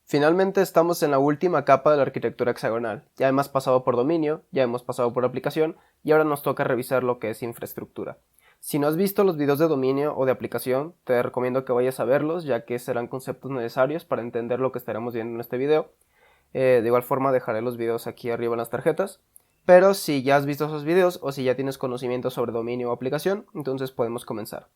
Finalmente estamos en la última capa de la arquitectura hexagonal. Ya hemos pasado por dominio, ya hemos pasado por aplicación y ahora nos toca revisar lo que es infraestructura. Si no has visto los videos de dominio o de aplicación, te recomiendo que vayas a verlos, ya que serán conceptos necesarios para entender lo que estaremos viendo en este video. De igual forma dejaré los videos aquí arriba en las tarjetas. Pero si ya has visto esos videos o si ya tienes conocimiento sobre dominio o aplicación, entonces podemos comenzar.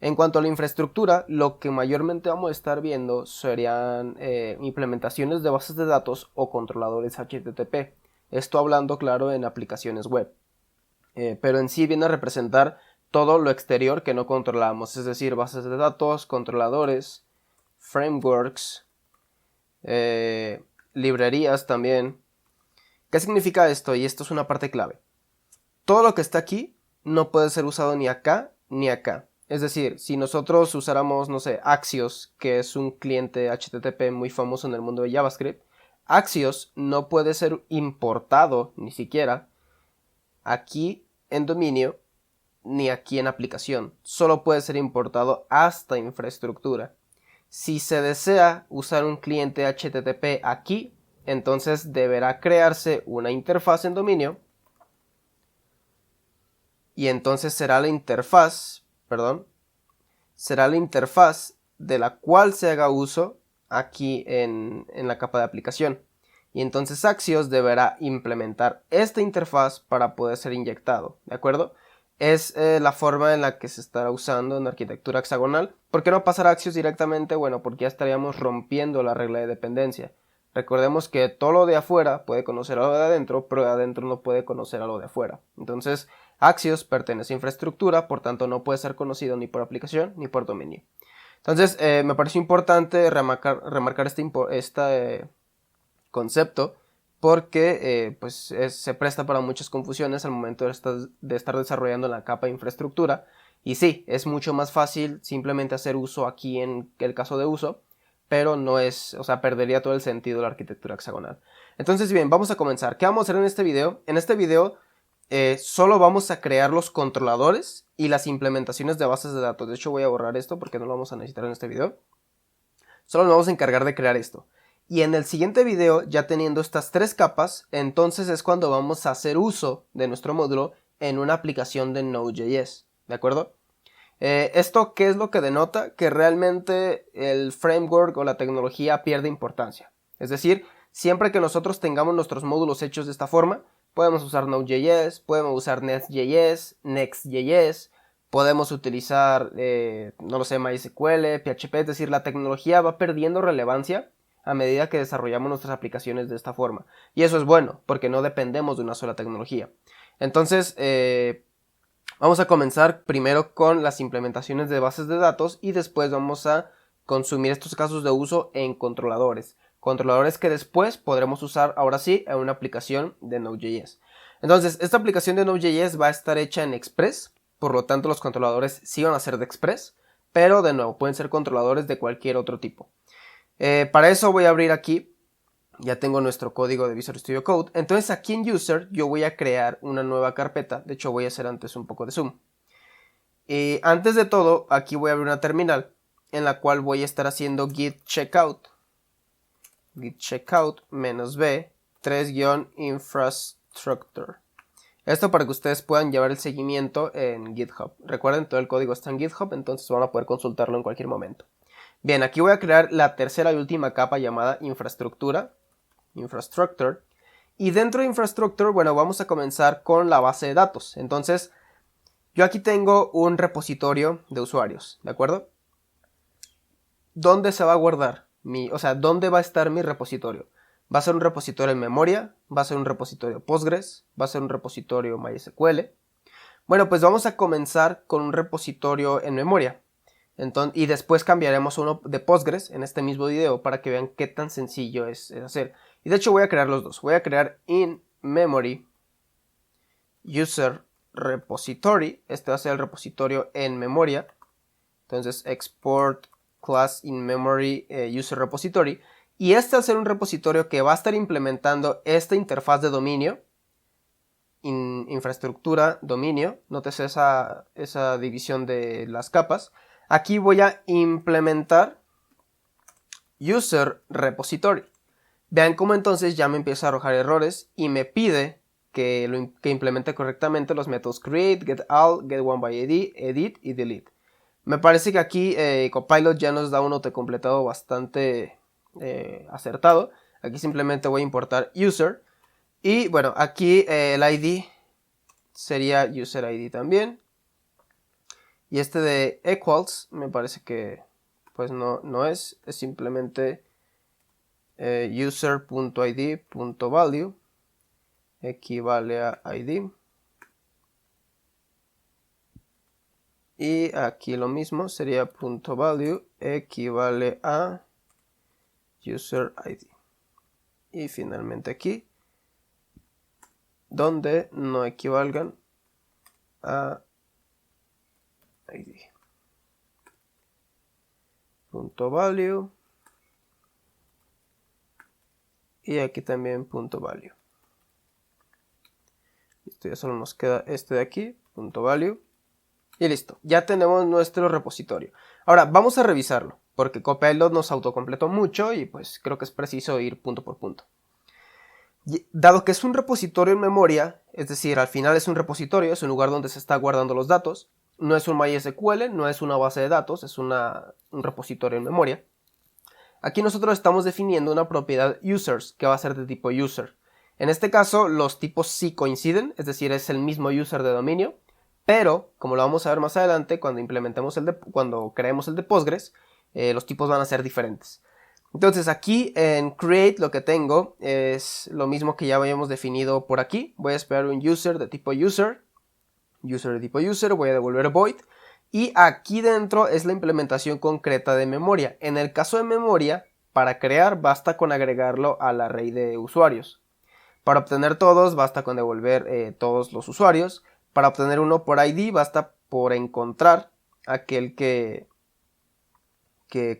En cuanto a la infraestructura, lo que mayormente vamos a estar viendo serían implementaciones de bases de datos o controladores HTTP. Esto hablando, claro, en aplicaciones web. Pero en sí viene a representar todo lo exterior que no controlamos, es decir, bases de datos, controladores, frameworks, librerías también. ¿Qué significa esto? Y esto es una parte clave. Todo lo que está aquí no puede ser usado ni acá ni acá. Es decir, si nosotros usáramos, no sé, Axios, que es un cliente HTTP muy famoso en el mundo de JavaScript, Axios no puede ser importado ni siquiera aquí en dominio ni aquí en aplicación. Solo puede ser importado hasta infraestructura. Si se desea usar un cliente HTTP aquí, entonces deberá crearse una interfaz en dominio y entonces será la interfaz de la cual se haga uso aquí en la capa de aplicación. Y entonces Axios deberá implementar esta interfaz para poder ser inyectado, ¿de acuerdo? Es la forma en la que se estará usando en arquitectura hexagonal. ¿Por qué no pasar a Axios directamente? Bueno, porque ya estaríamos rompiendo la regla de dependencia. Recordemos que todo lo de afuera puede conocer a lo de adentro, pero de adentro no puede conocer a lo de afuera. Entonces, Axios pertenece a infraestructura, por tanto no puede ser conocido ni por aplicación ni por dominio. Entonces, me pareció importante remarcar este concepto porque pues se presta para muchas confusiones al momento de estar desarrollando la capa de infraestructura. Y sí, es mucho más fácil simplemente hacer uso aquí en el caso de uso, pero no es, o sea, perdería todo el sentido de la arquitectura hexagonal. Entonces, bien, vamos a comenzar. ¿Qué vamos a hacer en este video? En este video solo vamos a crear los controladores y las implementaciones de bases de datos. De hecho, voy a borrar esto porque no lo vamos a necesitar en este video. Solo nos vamos a encargar de crear esto. Y en el siguiente video, ya teniendo estas tres capas, entonces es cuando vamos a hacer uso de nuestro módulo en una aplicación de Node.js, ¿de acuerdo? ¿Esto qué es lo que denota? Que realmente el framework o la tecnología pierde importancia. Es decir, siempre que nosotros tengamos nuestros módulos hechos de esta forma, podemos usar Node.js, podemos usar Nest.js, Next.js, podemos utilizar, no lo sé, MySQL, PHP, es decir, la tecnología va perdiendo relevancia a medida que desarrollamos nuestras aplicaciones de esta forma. Y eso es bueno, porque no dependemos de una sola tecnología. Entonces, vamos a comenzar primero con las implementaciones de bases de datos y después vamos a consumir estos casos de uso en controladores. Controladores que después podremos usar ahora sí en una aplicación de Node.js. Entonces, esta aplicación de Node.js va a estar hecha en Express, por lo tanto los controladores sí van a ser de Express, pero de nuevo pueden ser controladores de cualquier otro tipo. Para eso voy a abrir aquí, ya tengo nuestro código de Visual Studio Code. Entonces aquí en User yo voy a crear una nueva carpeta. De hecho voy a hacer antes un poco de zoom. Antes de todo, aquí voy a abrir una terminal en la cual voy a estar haciendo git checkout -b 3-infrastructure. Esto para que ustedes puedan llevar el seguimiento en GitHub. Recuerden, todo el código está en GitHub, entonces van a poder consultarlo en cualquier momento. Bien, aquí voy a crear la tercera y última capa llamada infrastructure. Y dentro de infrastructure, bueno, vamos a comenzar con la base de datos. Entonces, yo aquí tengo un repositorio de usuarios, ¿de acuerdo? ¿Dónde se va a guardar? ¿Dónde va a estar mi repositorio? Va a ser un repositorio en memoria, va a ser un repositorio Postgres, va a ser un repositorio MySQL. Bueno, pues vamos a comenzar con un repositorio en memoria. Y después cambiaremos uno de Postgres en este mismo video para que vean qué tan sencillo es hacer. Y de hecho voy a crear los dos. Voy a crear in memory user repository. Este va a ser el repositorio en memoria. Entonces export class in memory user repository. Y este va a ser un repositorio que va a estar implementando esta interfaz de dominio. Infraestructura, dominio. Nótese esa división de las capas. Aquí voy a implementar user repository. Vean cómo entonces ya me empieza a arrojar errores y me pide que implemente correctamente los métodos create, getAll, getOneById, edit y delete. Me parece que aquí Copilot ya nos da un autocompletado bastante acertado. Aquí simplemente voy a importar user. Y bueno, aquí el ID sería user ID también. Y este de equals me parece que pues no es simplemente user.id.value equivale a ID. Y aquí lo mismo sería .value equivale a user ID. Y finalmente aquí, donde no equivalgan a ID. .value. Y aquí también .value. Listo, ya solo nos queda este de aquí, .value. Y listo, ya tenemos nuestro repositorio. Ahora, vamos a revisarlo, porque Copilot nos autocompletó mucho y pues creo que es preciso ir punto por punto. Dado que es un repositorio en memoria, es decir, al final es un repositorio, es un lugar donde se está guardando los datos, no es un MySQL, no es una base de datos, es un repositorio en memoria. Aquí nosotros estamos definiendo una propiedad users, que va a ser de tipo user. En este caso, los tipos sí coinciden, es decir, es el mismo user de dominio, pero, como lo vamos a ver más adelante, cuando creemos el de Postgres, los tipos van a ser diferentes. Entonces aquí en create lo que tengo es lo mismo que ya habíamos definido por aquí. Voy a esperar un user de tipo user de tipo user, voy a devolver void. Y aquí dentro es la implementación concreta de memoria. En el caso de memoria, para crear basta con agregarlo al array de usuarios. Para obtener todos basta con devolver todos los usuarios. Para obtener uno por ID basta por encontrar aquel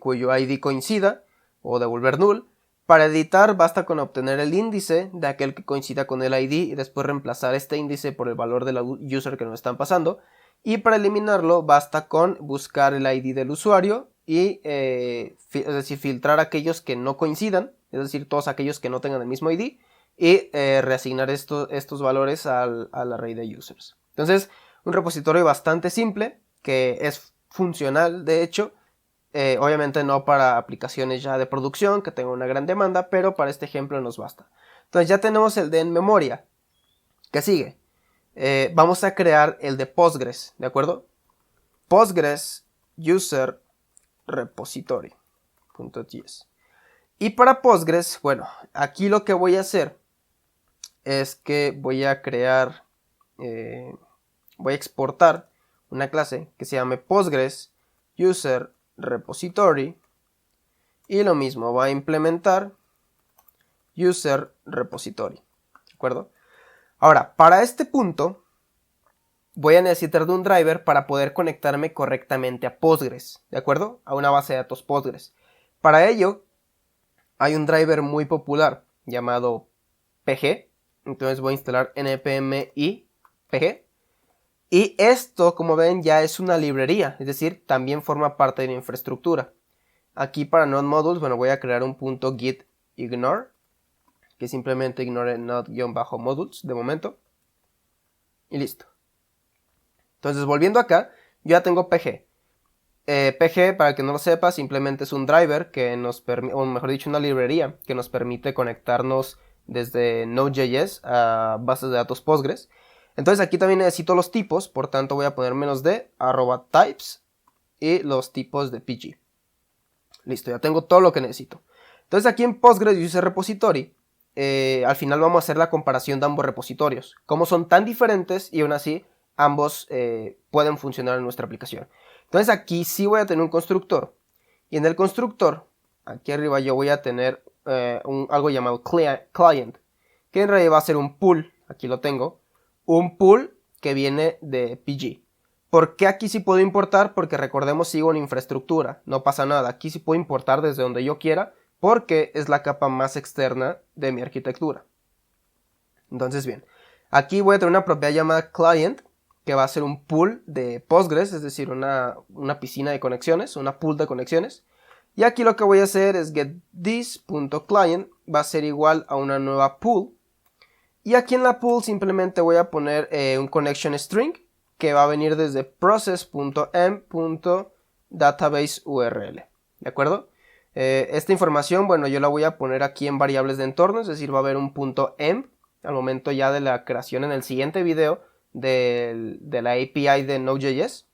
cuyo ID coincida o devolver null. Para editar basta con obtener el índice de aquel que coincida con el ID y después reemplazar este índice por el valor del user que nos están pasando. Y para eliminarlo basta con buscar el ID del usuario y es decir, filtrar aquellos que no coincidan, es decir, todos aquellos que no tengan el mismo ID y reasignar estos valores al array de users. Entonces, un repositorio bastante simple que es funcional, de hecho, obviamente no para aplicaciones ya de producción que tengan una gran demanda, pero para este ejemplo nos basta. Entonces ya tenemos el de en memoria. ¿Qué sigue? Vamos a crear el de Postgres, ¿de acuerdo? Postgres user repository.js. Y para Postgres, bueno, aquí lo que voy a hacer es que voy a crear, voy a exportar una clase que se llame Postgres user repository y lo mismo va a implementar user repository, ¿de acuerdo? Ahora, para este punto voy a necesitar de un driver para poder conectarme correctamente a Postgres, ¿de acuerdo? A una base de datos Postgres. Para ello hay un driver muy popular llamado PG, entonces voy a instalar npm i pg. Y esto, como ven, ya es una librería, es decir, también forma parte de la infraestructura. Aquí para node-modules, bueno, voy a crear un .git ignore, que simplemente ignore node-modules de momento. Y listo. Entonces, volviendo acá, yo ya tengo PG. PG, para el que no lo sepa, simplemente es un driver que nos permite, o mejor dicho, una librería que nos permite conectarnos desde Node.js a bases de datos Postgres. Entonces aquí también necesito los tipos, por tanto voy a poner -d, @types y los tipos de PG. Listo, ya tengo todo lo que necesito. Entonces aquí en Postgres User Repository, al final vamos a hacer la comparación de ambos repositorios. Cómo son tan diferentes y aún así ambos pueden funcionar en nuestra aplicación. Entonces aquí sí voy a tener un constructor. Y en el constructor, aquí arriba yo voy a tener algo llamado client, que en realidad va a ser un pool, aquí lo tengo. Un pool que viene de PG. ¿Por qué aquí sí puedo importar? Porque recordemos, sigo en infraestructura, no pasa nada. Aquí sí puedo importar desde donde yo quiera, porque es la capa más externa de mi arquitectura. Entonces bien, aquí voy a tener una propiedad llamada client, que va a ser un pool de Postgres, es decir, una piscina de conexiones, una pool de conexiones. Y aquí lo que voy a hacer es getThis.client va a ser igual a una nueva pool. Y aquí en la pool simplemente voy a poner un connection string que va a venir desde process.m.databaseURL. ¿De acuerdo? Esta información, bueno, yo la voy a poner aquí en variables de entorno, es decir, va a haber un .env al momento ya de la creación en el siguiente video de la API de Node.js.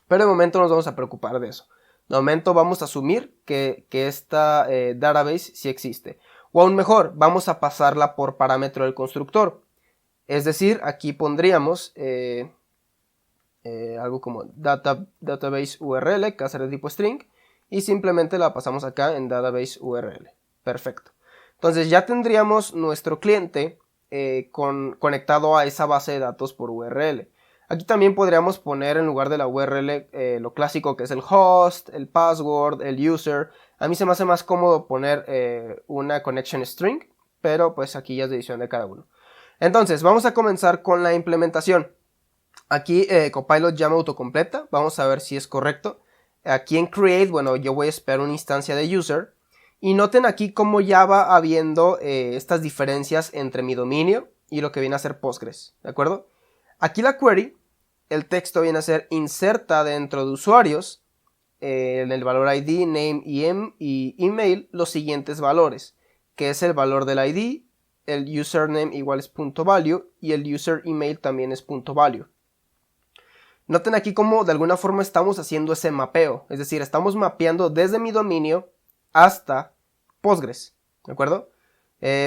Pero de momento no nos vamos a preocupar de eso. De momento vamos a asumir que esta database sí existe. O aún mejor, vamos a pasarla por parámetro del constructor. Es decir, aquí pondríamos algo como database URL, que va a ser de tipo string, y simplemente la pasamos acá en database URL. Perfecto. Entonces ya tendríamos nuestro cliente conectado a esa base de datos por URL. Aquí también podríamos poner en lugar de la URL lo clásico que es el host, el password, el user. A mí se me hace más cómodo poner una connection string, pero pues aquí ya es decisión de cada uno. Entonces vamos a comenzar con la implementación. Aquí Copilot ya me autocompleta, vamos a ver si es correcto. Aquí en create, bueno, yo voy a esperar una instancia de user. Y noten aquí cómo ya va habiendo estas diferencias entre mi dominio y lo que viene a ser Postgres, ¿de acuerdo? Aquí la query, el texto viene a ser inserta dentro de usuarios, en el valor ID, name y email, los siguientes valores, que es el valor del ID, el username igual es .value y el user email también es .value. Noten aquí cómo de alguna forma estamos haciendo ese mapeo, es decir, estamos mapeando desde mi dominio hasta Postgres, ¿de acuerdo?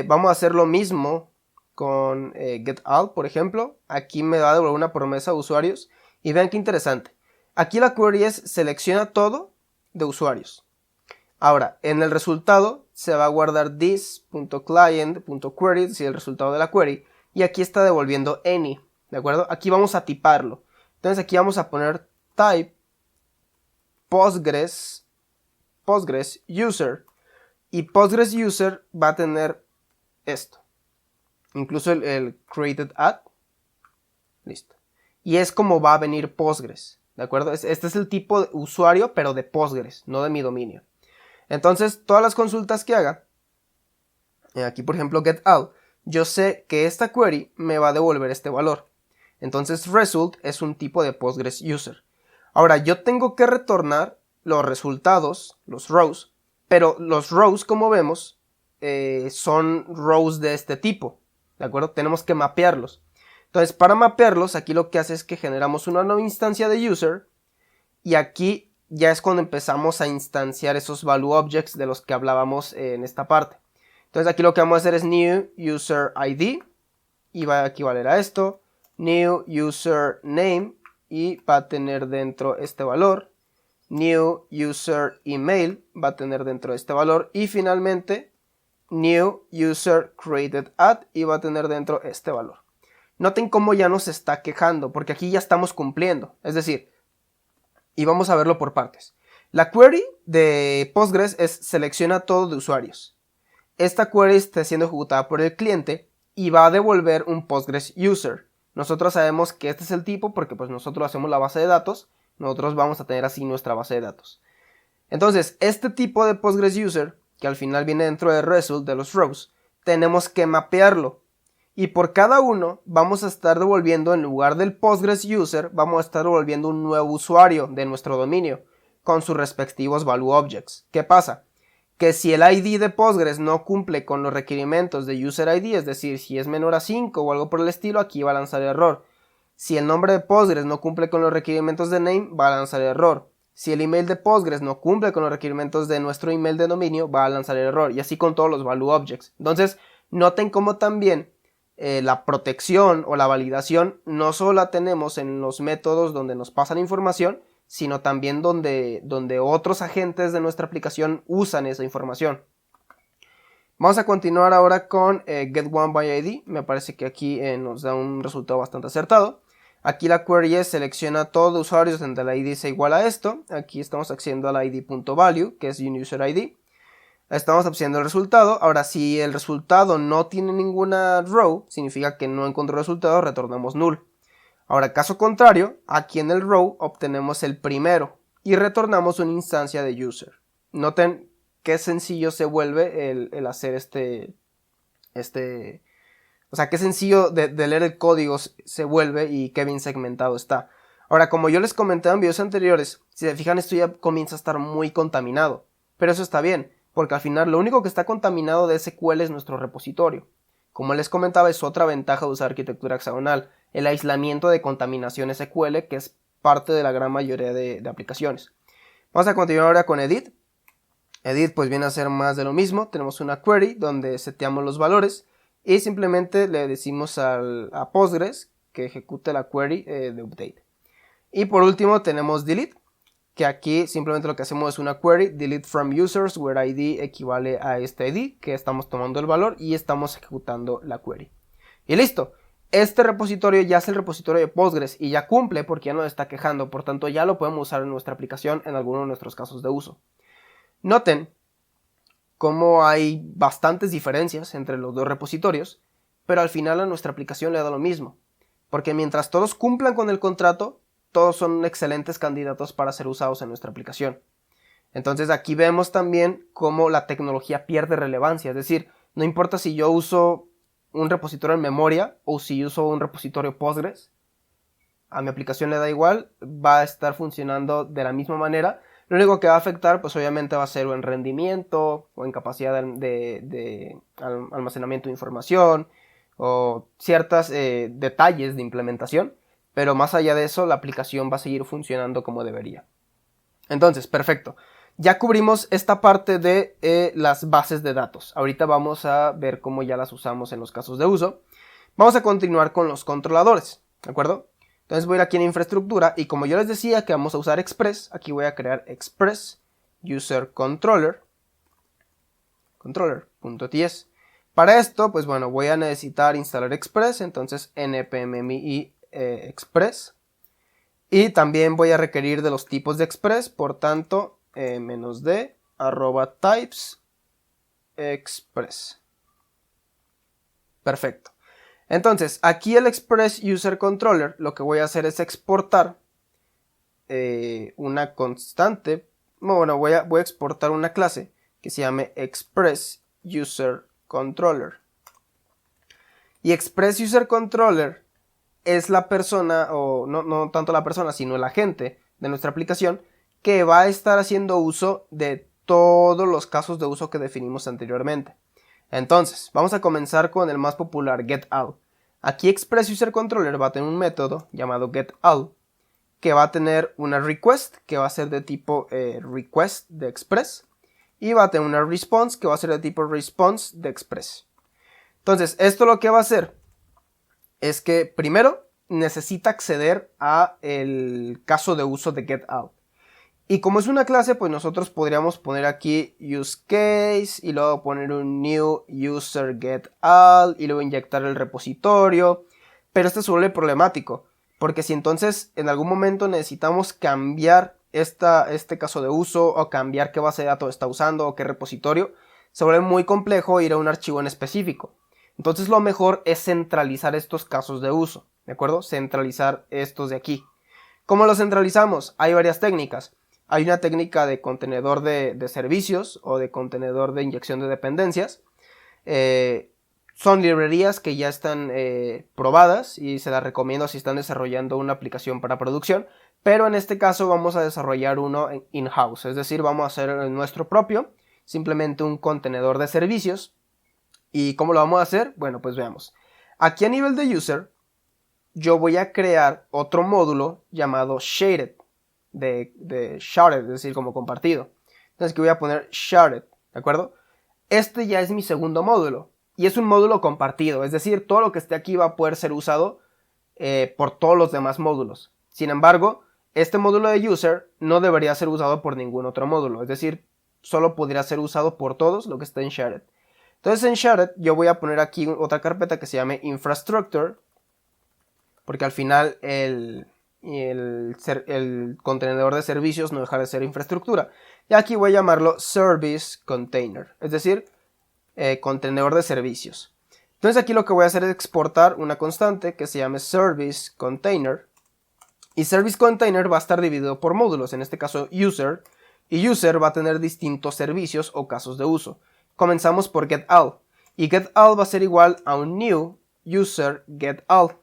Vamos a hacer lo mismo con getAll, por ejemplo. Aquí me va a devolver una promesa de usuarios y vean qué interesante. Aquí la query es selecciona todo de usuarios. Ahora, en el resultado se va a guardar this.client.query, es decir, el resultado de la query, y aquí está devolviendo any, ¿de acuerdo? Aquí vamos a tiparlo. Entonces aquí vamos a poner type Postgres user, y Postgres user va a tener esto, incluso el created at, listo, y es como va a venir Postgres, ¿de acuerdo? Este es el tipo de usuario, pero de Postgres, no de mi dominio. Entonces todas las consultas que haga, aquí por ejemplo getAll, yo sé que esta query me va a devolver este valor. Entonces result es un tipo de Postgres user. Ahora yo tengo que retornar los resultados, los rows, pero los rows, como vemos, son rows de este tipo, ¿de acuerdo? Tenemos que mapearlos. Entonces para mapearlos, aquí lo que hace es que generamos una nueva instancia de user, y aquí ya es cuando empezamos a instanciar esos value objects de los que hablábamos en esta parte. Entonces aquí lo que vamos a hacer es new user ID, y va a equivaler a esto, new user name, y va a tener dentro este valor, new user email va a tener dentro este valor, y finalmente new user created at, y va a tener dentro este valor. Noten cómo ya nos está quejando, porque aquí ya estamos cumpliendo, es decir, y vamos a verlo por partes. La query de Postgres es selecciona todo de usuarios. Esta query está siendo ejecutada por el cliente y va a devolver un Postgres user. Nosotros sabemos que este es el tipo porque pues nosotros hacemos la base de datos, nosotros vamos a tener así nuestra base de datos. Entonces, este tipo de Postgres user, que al final viene dentro de result de los rows, tenemos que mapearlo. Y por cada uno vamos a estar devolviendo, en lugar del Postgres user, vamos a estar devolviendo un nuevo usuario de nuestro dominio con sus respectivos value objects. ¿Qué pasa? Que si el ID de Postgres no cumple con los requerimientos de user ID, es decir, si es menor a 5 o algo por el estilo, aquí va a lanzar error. Si el nombre de Postgres no cumple con los requerimientos de name, va a lanzar error. Si el email de Postgres no cumple con los requerimientos de nuestro email de dominio, va a lanzar error. Y así con todos los value objects. Entonces, noten cómo también la protección o la validación no solo la tenemos en los métodos donde nos pasan información, sino también donde otros agentes de nuestra aplicación usan esa información. Vamos a continuar ahora con getOneById. Me parece que aquí nos da un resultado bastante acertado. Aquí la query es selecciona todo de usuarios donde la ID sea igual a esto. Aquí estamos accediendo a la id.value, que es user_id. Estamos obteniendo el resultado. Ahora, si el resultado no tiene ninguna row, significa que no encontró resultado, retornamos null. Ahora, caso contrario, aquí en el row obtenemos el primero y retornamos una instancia de user. Noten qué sencillo se vuelve el hacer o sea, qué sencillo de leer el código se vuelve y qué bien segmentado está. Ahora, como yo les comenté en videos anteriores, si se fijan, esto ya comienza a estar muy contaminado. Pero eso está bien, porque al final lo único que está contaminado de SQL es nuestro repositorio. Como les comentaba, es otra ventaja de usar arquitectura hexagonal, el aislamiento de contaminación SQL, que es parte de la gran mayoría de aplicaciones. Vamos a continuar ahora con edit. Edit pues viene a ser más de lo mismo. Tenemos una query donde seteamos los valores y simplemente le decimos a Postgres que ejecute la query de update. Y por último tenemos delete, que aquí simplemente lo que hacemos es una query delete from users where id equivale a este id, que estamos tomando el valor y estamos ejecutando la query. Y listo. Este repositorio ya es el repositorio de Postgres y ya cumple porque ya nos está quejando, por tanto ya lo podemos usar en nuestra aplicación en alguno de nuestros casos de uso. Noten cómo hay bastantes diferencias entre los dos repositorios, pero al final a nuestra aplicación le da lo mismo, porque mientras todos cumplan con el contrato, todos son excelentes candidatos para ser usados en nuestra aplicación. Entonces aquí vemos también cómo la tecnología pierde relevancia, es decir, no importa si yo uso un repositorio en memoria o si uso un repositorio Postgres, a mi aplicación le da igual, va a estar funcionando de la misma manera. Lo único que va a afectar pues obviamente va a ser o en rendimiento o en capacidad de almacenamiento de información o ciertos detalles de implementación, pero más allá de eso la aplicación va a seguir funcionando como debería. Entonces, perfecto. Ya cubrimos esta parte de las bases de datos. Ahorita vamos a ver cómo ya las usamos en los casos de uso. Vamos a continuar con los controladores, ¿de acuerdo? Entonces voy a ir aquí en infraestructura y como yo les decía que vamos a usar Express, aquí voy a crear Express User Controller.ts. Para esto, pues bueno, voy a necesitar instalar Express, entonces npm Express. Y también voy a requerir de los tipos de Express, por tanto, -d @types Express. Perfecto. Entonces, aquí el Express User Controller lo que voy a hacer es exportar una constante. Bueno, voy a exportar una clase que se llame Express User Controller. Y Express User Controller es la persona, o no tanto la persona, sino el agente de nuestra aplicación que va a estar haciendo uso de todos los casos de uso que definimos anteriormente. Entonces, vamos a comenzar con el más popular, getAll. Aquí Express User Controller va a tener un método llamado getAll que va a tener una request que va a ser de tipo request de Express y va a tener una response que va a ser de tipo response de Express. Entonces, esto lo que va a hacer es que primero necesita acceder a el caso de uso de getAll. Y como es una clase, pues nosotros podríamos poner aquí useCase y luego poner un new user getAll y luego inyectar el repositorio. Pero esto se vuelve problemático, porque si entonces en algún momento necesitamos cambiar este caso de uso o cambiar qué base de datos está usando o qué repositorio, se vuelve muy complejo ir a un archivo en específico. Entonces lo mejor es centralizar estos casos de uso, ¿de acuerdo? Centralizar estos de aquí. ¿Cómo los centralizamos? Hay varias técnicas. Hay una técnica de contenedor de servicios o de contenedor de inyección de dependencias. Son librerías que ya están probadas y se las recomiendo si están desarrollando una aplicación para producción. Pero en este caso vamos a desarrollar uno in-house, es decir, vamos a hacer nuestro propio, simplemente un contenedor de servicios. ¿Y cómo lo vamos a hacer? Bueno, pues veamos. Aquí a nivel de user, yo voy a crear otro módulo llamado shared. De shared, es decir, como compartido. Entonces aquí voy a poner shared, ¿de acuerdo? Este ya es mi segundo módulo y es un módulo compartido, es decir, todo lo que esté aquí va a poder ser usado por todos los demás módulos. Sin embargo, este módulo de user no debería ser usado por ningún otro módulo, es decir, solo podría ser usado por todos lo que está en shared. Entonces en shared yo voy a poner aquí otra carpeta que se llame infrastructure, porque al final el contenedor de servicios no deja de ser infraestructura. Y aquí voy a llamarlo service container, es decir, contenedor de servicios. Entonces aquí lo que voy a hacer es exportar una constante que se llame service container. Y service container va a estar dividido por módulos, en este caso user. Y user va a tener distintos servicios o casos de uso. Comenzamos por getAll. Y getAll va a ser igual a un new user getAll.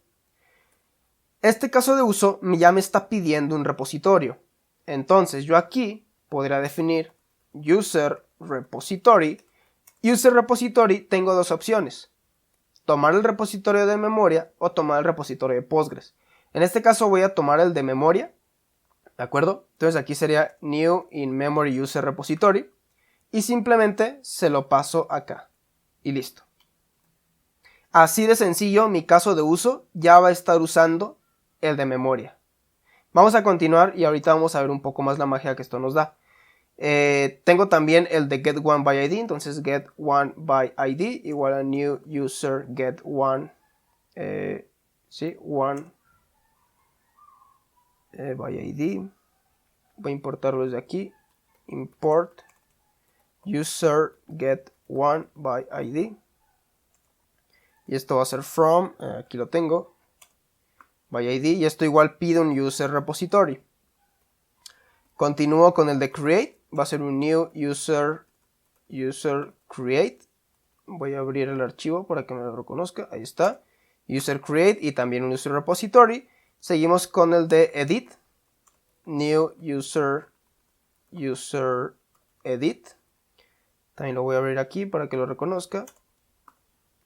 Este caso de uso ya me está pidiendo un repositorio. Entonces yo aquí podría definir user repository. User repository tengo dos opciones. Tomar el repositorio de memoria o tomar el repositorio de Postgres. En este caso voy a tomar el de memoria. ¿De acuerdo? Entonces aquí sería new in memory user repository. Y simplemente se lo paso acá. Y listo. Así de sencillo, mi caso de uso ya va a estar usando el de memoria. Vamos a continuar y ahorita vamos a ver un poco más la magia que esto nos da. Tengo también el de getOneById, entonces getOneById igual a new user getOne, one by ID. Voy a importarlo desde aquí. Import user getOneById. Y esto va a ser from, aquí lo tengo, by ID. Y esto igual pide un user repository. Continúo con el de create. Va a ser un new user create. Voy a abrir el archivo para que me lo reconozca. Ahí está. User create y también un user repository. Seguimos con el de edit. New user edit. También lo voy a abrir aquí para que lo reconozca.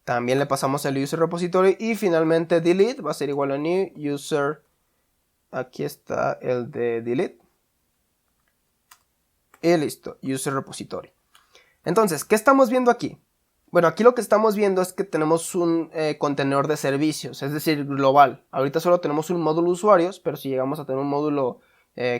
También le pasamos el user repository. Y finalmente delete va a ser igual a new user. Aquí está el de delete. Y listo, user repository. Entonces, ¿qué estamos viendo aquí? Bueno, aquí lo que estamos viendo es que tenemos un contenedor de servicios, es decir, global. Ahorita solo tenemos un módulo usuarios, pero si llegamos a tener un módulo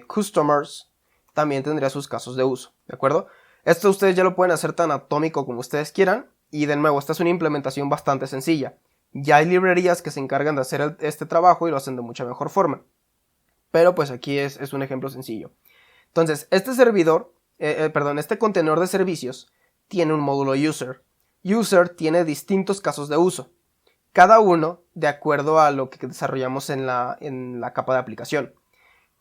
customers, también tendría sus casos de uso, ¿de acuerdo? Esto ustedes ya lo pueden hacer tan atómico como ustedes quieran. Y de nuevo, esta es una implementación bastante sencilla. Ya hay librerías que se encargan de hacer este trabajo y lo hacen de mucha mejor forma. Pero pues aquí es un ejemplo sencillo. Entonces, este servidor, este contenedor de servicios tiene un módulo user. User tiene distintos casos de uso. Cada uno de acuerdo a lo que desarrollamos en la capa de aplicación.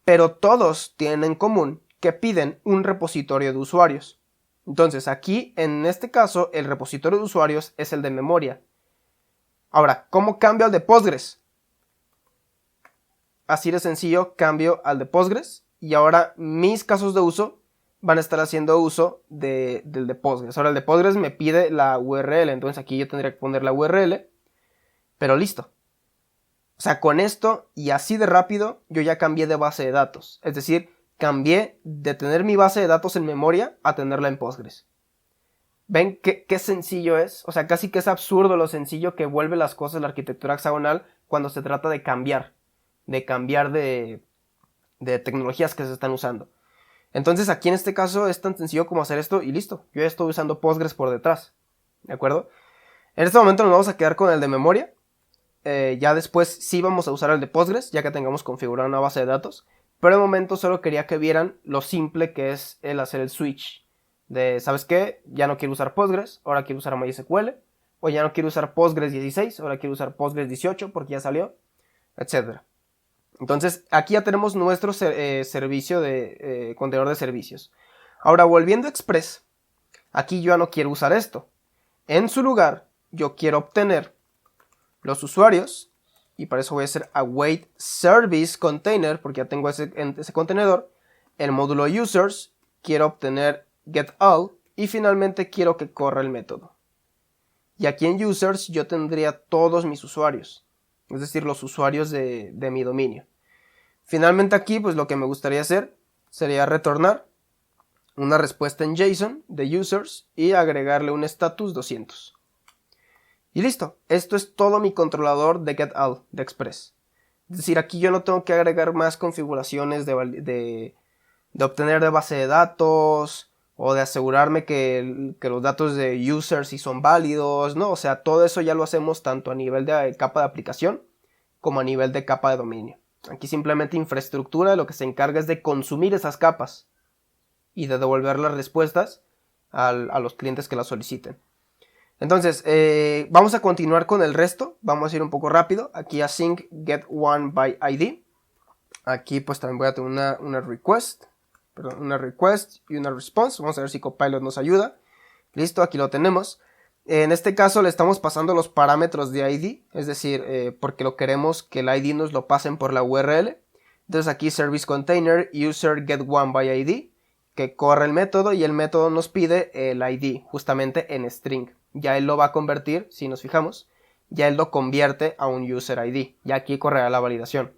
Pero todos tienen en común que piden un repositorio de usuarios. Entonces aquí, en este caso, el repositorio de usuarios es el de memoria. Ahora, ¿cómo cambio al de Postgres? Así de sencillo, cambio al de Postgres. Y ahora mis casos de uso van a estar haciendo uso del de Postgres. Ahora el de Postgres me pide la URL. Entonces aquí yo tendría que poner la URL. Pero listo. O sea, con esto y así de rápido, yo ya cambié de base de datos. Es decir, cambié de tener mi base de datos en memoria a tenerla en Postgres. ¿Ven qué sencillo es? O sea, casi que es absurdo lo sencillo que vuelve las cosas la arquitectura hexagonal cuando se trata de cambiar de tecnologías que se están usando. Entonces aquí en este caso es tan sencillo como hacer esto y listo. Yo ya estoy usando Postgres por detrás. ¿De acuerdo? En este momento nos vamos a quedar con el de memoria. Ya después sí vamos a usar el de Postgres, ya que tengamos configurada una base de datos. Pero de momento solo quería que vieran lo simple que es el hacer el switch. De, ¿sabes qué? Ya no quiero usar Postgres, ahora quiero usar MySQL. O ya no quiero usar Postgres 16, ahora quiero usar Postgres 18 porque ya salió. Etcétera. Entonces aquí ya tenemos nuestro servicio de contenedor de servicios. Ahora volviendo a Express, aquí yo ya no quiero usar esto. En su lugar yo quiero obtener los usuarios. Y para eso voy a hacer await service container, porque ya tengo ese contenedor. El módulo users, quiero obtener getAll y finalmente quiero que corra el método. Y aquí en users yo tendría todos mis usuarios, es decir, los usuarios de mi dominio. Finalmente aquí pues lo que me gustaría hacer sería retornar una respuesta en JSON de users y agregarle un status 200. Y listo, esto es todo mi controlador de getAll de Express. Es decir, aquí yo no tengo que agregar más configuraciones de obtener de base de datos o de asegurarme que los datos de users sí son válidos, ¿no? O sea, todo eso ya lo hacemos tanto a nivel de capa de aplicación como a nivel de capa de dominio. Aquí simplemente infraestructura lo que se encarga es de consumir esas capas y de devolver las respuestas a los clientes que las soliciten. Entonces, vamos a continuar con el resto. Vamos a ir un poco rápido. Aquí async getOneById. Aquí pues también voy a tener una request una request y una response. Vamos a ver si Copilot nos ayuda. Listo, aquí lo tenemos. En este caso le estamos pasando los parámetros de ID, es decir, porque lo queremos que el ID nos lo pasen por la URL. Entonces aquí service container user get one by ID, que corre el método y el método nos pide el ID justamente en string. Ya él lo va a convertir, si nos fijamos, ya él lo convierte a un user ID. Ya aquí correrá la validación.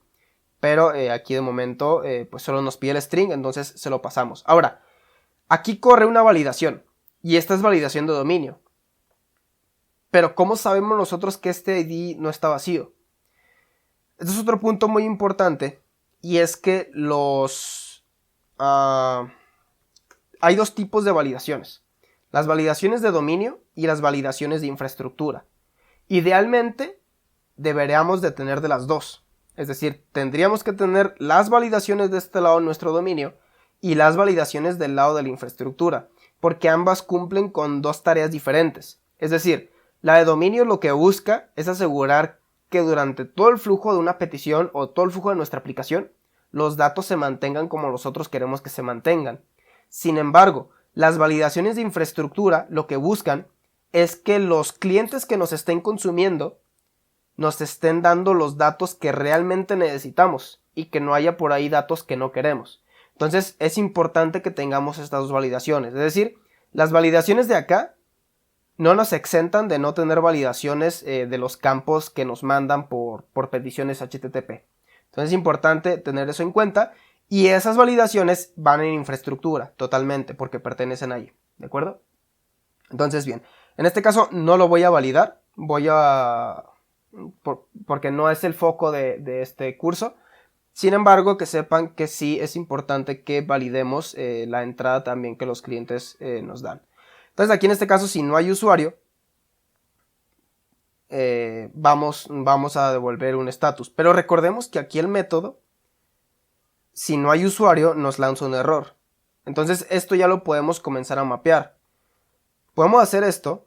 Pero aquí de momento pues solo nos pide el string, entonces se lo pasamos. Ahora, aquí corre una validación y esta es validación de dominio. Pero ¿cómo sabemos nosotros que este ID no está vacío? Este es otro punto muy importante y es que hay dos tipos de validaciones. Las validaciones de dominio y las validaciones de infraestructura. Idealmente deberíamos de tener de las dos. Es decir, tendríamos que tener las validaciones de este lado de nuestro dominio y las validaciones del lado de la infraestructura, porque ambas cumplen con dos tareas diferentes. Es decir, la de dominio lo que busca es asegurar que durante todo el flujo de una petición o todo el flujo de nuestra aplicación, los datos se mantengan como nosotros queremos que se mantengan. Sin embargo, las validaciones de infraestructura lo que buscan es que los clientes que nos estén consumiendo nos estén dando los datos que realmente necesitamos y que no haya por ahí datos que no queremos. Entonces es importante que tengamos estas dos validaciones. Es decir, las validaciones de acá no nos exentan de no tener validaciones de los campos que nos mandan por peticiones HTTP. Entonces es importante tener eso en cuenta y esas validaciones van en infraestructura totalmente porque pertenecen ahí, ¿de acuerdo? Entonces bien, en este caso no lo voy a validar, porque no es el foco de este curso. Sin embargo, que sepan que sí es importante que validemos la entrada también que los clientes nos dan. Entonces aquí en este caso, si no hay usuario, vamos a devolver un status. Pero recordemos que aquí el método, si no hay usuario, nos lanza un error. Entonces esto ya lo podemos comenzar a mapear. Podemos hacer esto.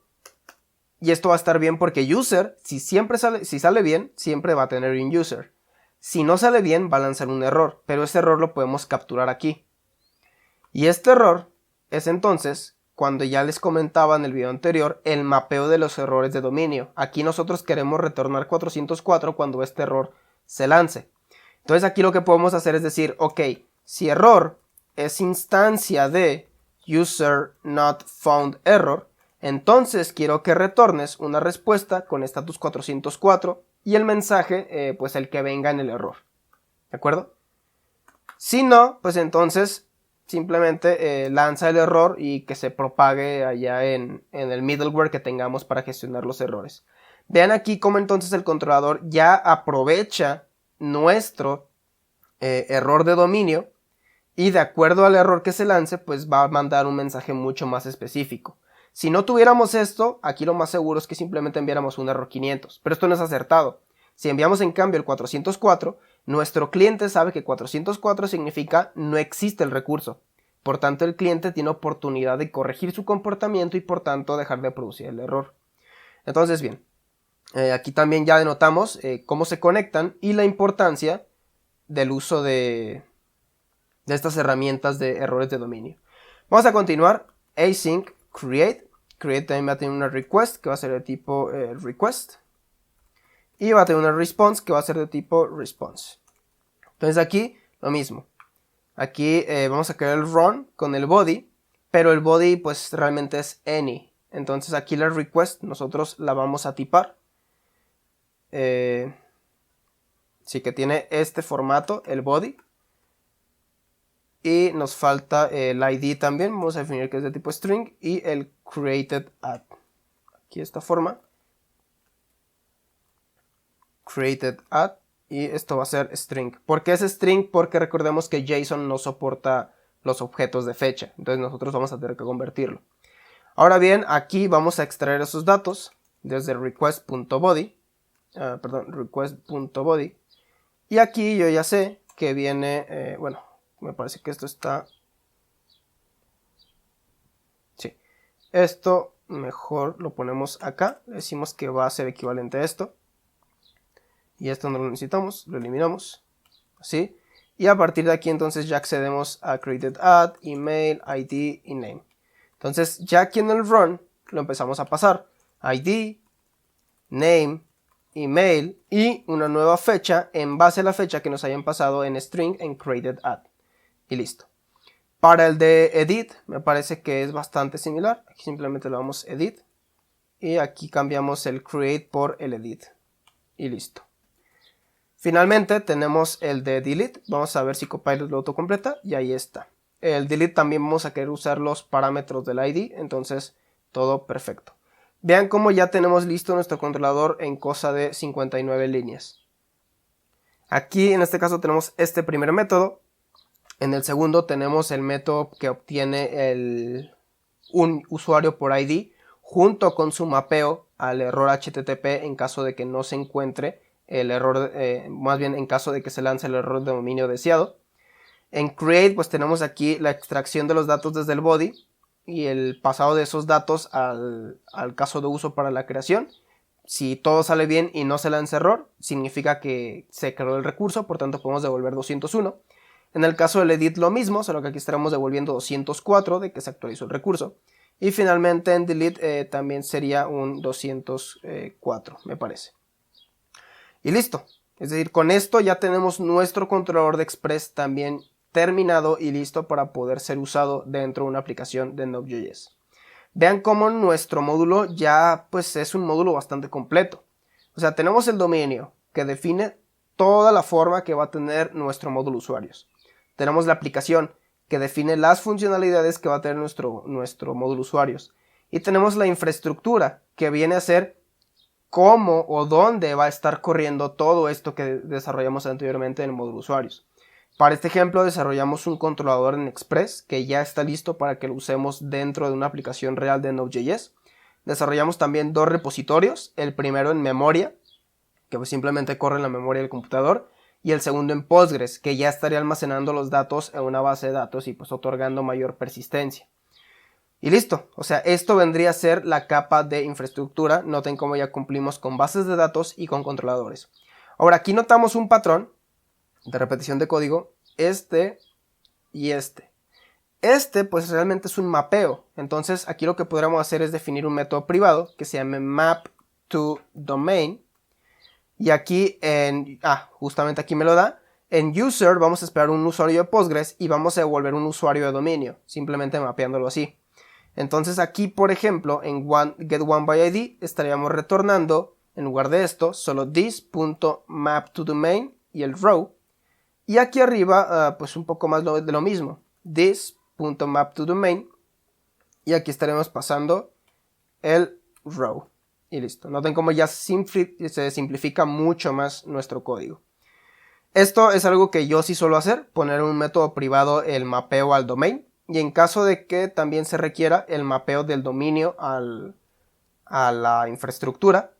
Y esto va a estar bien porque user, si sale bien, siempre va a tener un user. Si no sale bien, va a lanzar un error. Pero ese error lo podemos capturar aquí. Y este error es entonces, cuando ya les comentaba en el video anterior, el mapeo de los errores de dominio. Aquí nosotros queremos retornar 404 cuando este error se lance. Entonces aquí lo que podemos hacer es decir, ok, si error es instancia de user not found error, entonces quiero que retornes una respuesta con status 404 y el mensaje, pues el que venga en el error. ¿De acuerdo? Si no, pues entonces simplemente lanza el error y que se propague allá en el middleware que tengamos para gestionar los errores. Vean aquí cómo entonces el controlador ya aprovecha nuestro error de dominio y de acuerdo al error que se lance, pues va a mandar un mensaje mucho más específico. Si no tuviéramos esto, aquí lo más seguro es que simplemente enviáramos un error 500, pero esto no es acertado. Si enviamos en cambio el 404, nuestro cliente sabe que 404 significa no existe el recurso. Por tanto, el cliente tiene oportunidad de corregir su comportamiento y por tanto dejar de producir el error. Entonces, bien, aquí también ya denotamos cómo se conectan y la importancia del uso de estas herramientas de errores de dominio. Vamos a continuar. Async create también va a tener una request que va a ser de tipo request y va a tener una response que va a ser de tipo response. Entonces aquí lo mismo, aquí vamos a crear el run con el body, pero el body pues realmente es any. Entonces aquí la request nosotros la vamos a tipar, sí que tiene este formato el body. Y nos falta el ID también, vamos a definir que es de tipo string y el created at. Aquí esta forma. Created at y esto va a ser string. ¿Por qué es string? Porque recordemos que JSON no soporta los objetos de fecha, entonces nosotros vamos a tener que convertirlo. Ahora bien, aquí vamos a extraer esos datos desde request.body, request.body y aquí yo ya sé que viene, bueno, me parece que esto está... Sí. Esto mejor lo ponemos acá. Le decimos que va a ser equivalente a esto. Y esto no lo necesitamos. Lo eliminamos. Así. Y a partir de aquí entonces ya accedemos a created add, email, ID y name. Entonces ya aquí en el run lo empezamos a pasar. ID, name, email y una nueva fecha en base a la fecha que nos hayan pasado en string en created add. Y listo. Para el de edit me parece que es bastante similar. Aquí simplemente le damos edit. Y aquí cambiamos el create por el edit. Y listo. Finalmente tenemos el de delete. Vamos a ver si Copilot lo autocompleta. Y ahí está. El delete también vamos a querer usar los parámetros del ID. Entonces todo perfecto. Vean cómo ya tenemos listo nuestro controlador en cosa de 59 líneas. Aquí en este caso tenemos este primer método. En el segundo tenemos el método que obtiene un usuario por ID junto con su mapeo al error HTTP en caso de que no se encuentre el error, más bien en caso de que se lance el error de dominio deseado. En create pues tenemos aquí la extracción de los datos desde el body y el pasado de esos datos al caso de uso para la creación. Si todo sale bien y no se lanza error, significa que se creó el recurso, por tanto podemos devolver 201. En el caso del edit lo mismo, solo que aquí estaremos devolviendo 204 de que se actualizó el recurso. Y finalmente en delete también sería un 204, me parece. Y listo. Es decir, con esto ya tenemos nuestro controlador de Express también terminado y listo para poder ser usado dentro de una aplicación de Node.js. Vean cómo nuestro módulo ya pues es un módulo bastante completo. O sea, tenemos el dominio que define toda la forma que va a tener nuestro módulo usuarios. Tenemos la aplicación que define las funcionalidades que va a tener nuestro módulo usuarios. Y tenemos la infraestructura que viene a ser cómo o dónde va a estar corriendo todo esto que desarrollamos anteriormente en el módulo usuarios. Para este ejemplo desarrollamos un controlador en Express que ya está listo para que lo usemos dentro de una aplicación real de Node.js. Desarrollamos también dos repositorios, el primero en memoria, que pues simplemente corre en la memoria del computador, y el segundo en Postgres, que ya estaría almacenando los datos en una base de datos y pues otorgando mayor persistencia. Y listo, o sea, esto vendría a ser la capa de infraestructura. Noten cómo ya cumplimos con bases de datos y con controladores. Ahora aquí notamos un patrón de repetición de código, este y este. Este pues realmente es un mapeo. Entonces aquí lo que podríamos hacer es definir un método privado que se llame map_to_domain. Y aquí justamente aquí me lo da. En user vamos a esperar un usuario de Postgres y vamos a devolver un usuario de dominio, simplemente mapeándolo así. Entonces aquí, por ejemplo, en getOneById estaríamos retornando, en lugar de esto, solo this.mapToDomain y el row. Y aquí arriba, pues un poco más de lo mismo, this.mapToDomain. Y aquí estaremos pasando el row. Y listo. Noten cómo ya se simplifica mucho más nuestro código. Esto es algo que yo sí suelo hacer, poner un método privado el mapeo al domain. Y en caso de que también se requiera el mapeo del dominio a la infraestructura.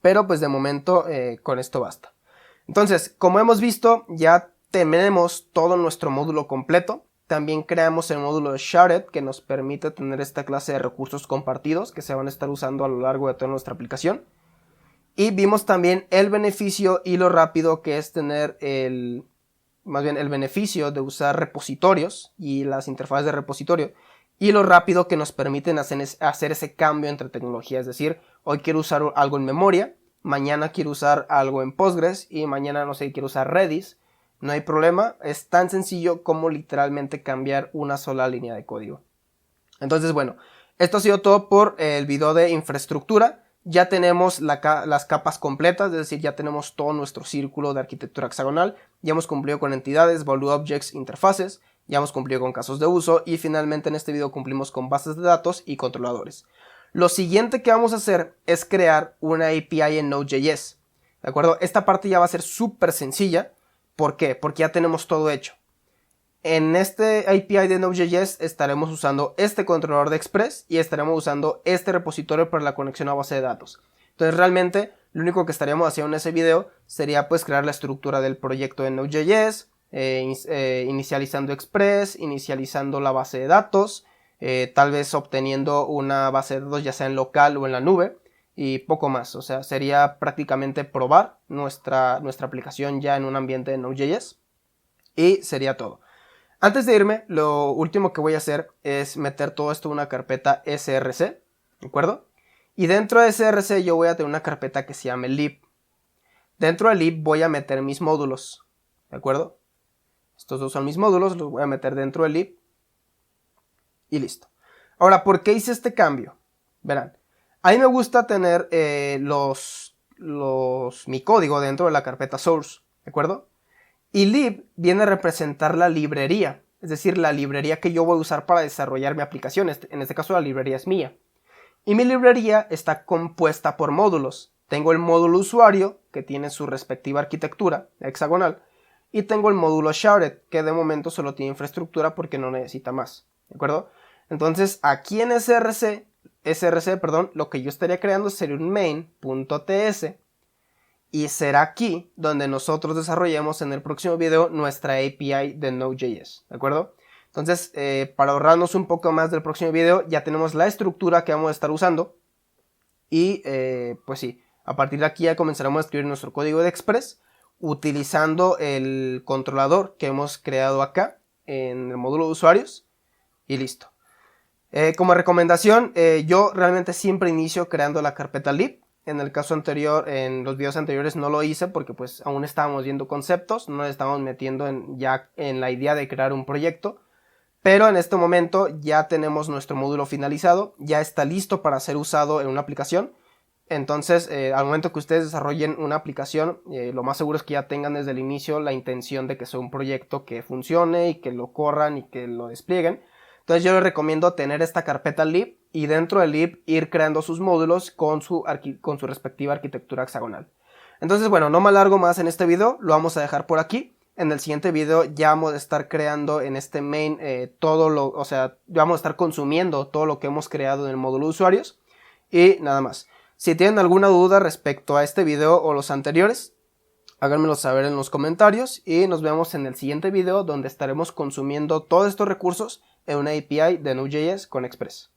Pero pues de momento con esto basta. Entonces, como hemos visto, ya tenemos todo nuestro módulo completo. También creamos el módulo de Shared que nos permite tener esta clase de recursos compartidos que se van a estar usando a lo largo de toda nuestra aplicación. Y vimos también el beneficio y lo rápido que es tener el beneficio de usar repositorios y las interfaces de repositorio y lo rápido que nos permiten hacer ese cambio entre tecnologías. Es decir, hoy quiero usar algo en memoria, mañana quiero usar algo en Postgres y mañana no sé, quiero usar Redis. No hay problema, es tan sencillo como literalmente cambiar una sola línea de código. Entonces bueno, esto ha sido todo por el video de infraestructura. Ya tenemos las capas completas, es decir, ya tenemos todo nuestro círculo de arquitectura hexagonal. Ya hemos cumplido con entidades, value objects, interfaces. Ya hemos cumplido con casos de uso y finalmente en este video cumplimos con bases de datos y controladores. Lo siguiente que vamos a hacer es crear una API en Node.js. ¿De acuerdo? Esta parte ya va a ser súper sencilla. ¿Por qué? Porque ya tenemos todo hecho. En este API de Node.js estaremos usando este controlador de Express y estaremos usando este repositorio para la conexión a base de datos. Entonces realmente lo único que estaríamos haciendo en ese video sería pues crear la estructura del proyecto de Node.js, inicializando Express, inicializando la base de datos, tal vez obteniendo una base de datos ya sea en local o en la nube y poco más. O sea, sería prácticamente probar nuestra aplicación ya en un ambiente de Node.js. Y sería todo. Antes de irme, lo último que voy a hacer es meter todo esto en una carpeta src, ¿de acuerdo? Y dentro de src yo voy a tener una carpeta que se llame lib. Dentro de lib voy a meter mis módulos, ¿de acuerdo? Estos dos son mis módulos, los voy a meter dentro de lib. Y listo. Ahora, ¿por qué hice este cambio? Verán, a mí me gusta tener mi código dentro de la carpeta source, ¿de acuerdo? Y lib viene a representar la librería, es decir, la librería que yo voy a usar para desarrollar mi aplicación. En este caso la librería es mía. Y mi librería está compuesta por módulos. Tengo el módulo usuario, que tiene su respectiva arquitectura hexagonal, y tengo el módulo shared, que de momento solo tiene infraestructura porque no necesita más, ¿de acuerdo? Entonces aquí en src, lo que yo estaría creando sería un main.ts, y será aquí donde nosotros desarrollemos en el próximo video nuestra API de Node.js, ¿de acuerdo? Entonces, para ahorrarnos un poco más del próximo video, ya tenemos la estructura que vamos a estar usando. Y pues sí, a partir de aquí ya comenzaremos a escribir nuestro código de Express utilizando el controlador que hemos creado acá en el módulo de usuarios. Y listo. Como recomendación, yo realmente siempre inicio creando la carpeta lib. En el caso anterior, en los videos anteriores no lo hice porque pues aún estábamos viendo conceptos, no nos estábamos metiendo ya en la idea de crear un proyecto. Pero en este momento ya tenemos nuestro módulo finalizado, ya está listo para ser usado en una aplicación. Entonces, al momento que ustedes desarrollen una aplicación, lo más seguro es que ya tengan desde el inicio la intención de que sea un proyecto que funcione y que lo corran y que lo desplieguen. Entonces yo les recomiendo tener esta carpeta lib y dentro del lib ir creando sus módulos con su respectiva arquitectura hexagonal. Entonces, bueno, no me alargo más en este video, lo vamos a dejar por aquí. En el siguiente video ya vamos a estar creando en este main vamos a estar consumiendo todo lo que hemos creado en el módulo de usuarios. Y nada más. Si tienen alguna duda respecto a este video o los anteriores, háganmelo saber en los comentarios y nos vemos en el siguiente video donde estaremos consumiendo todos estos recursos en una API de Node.js con Express.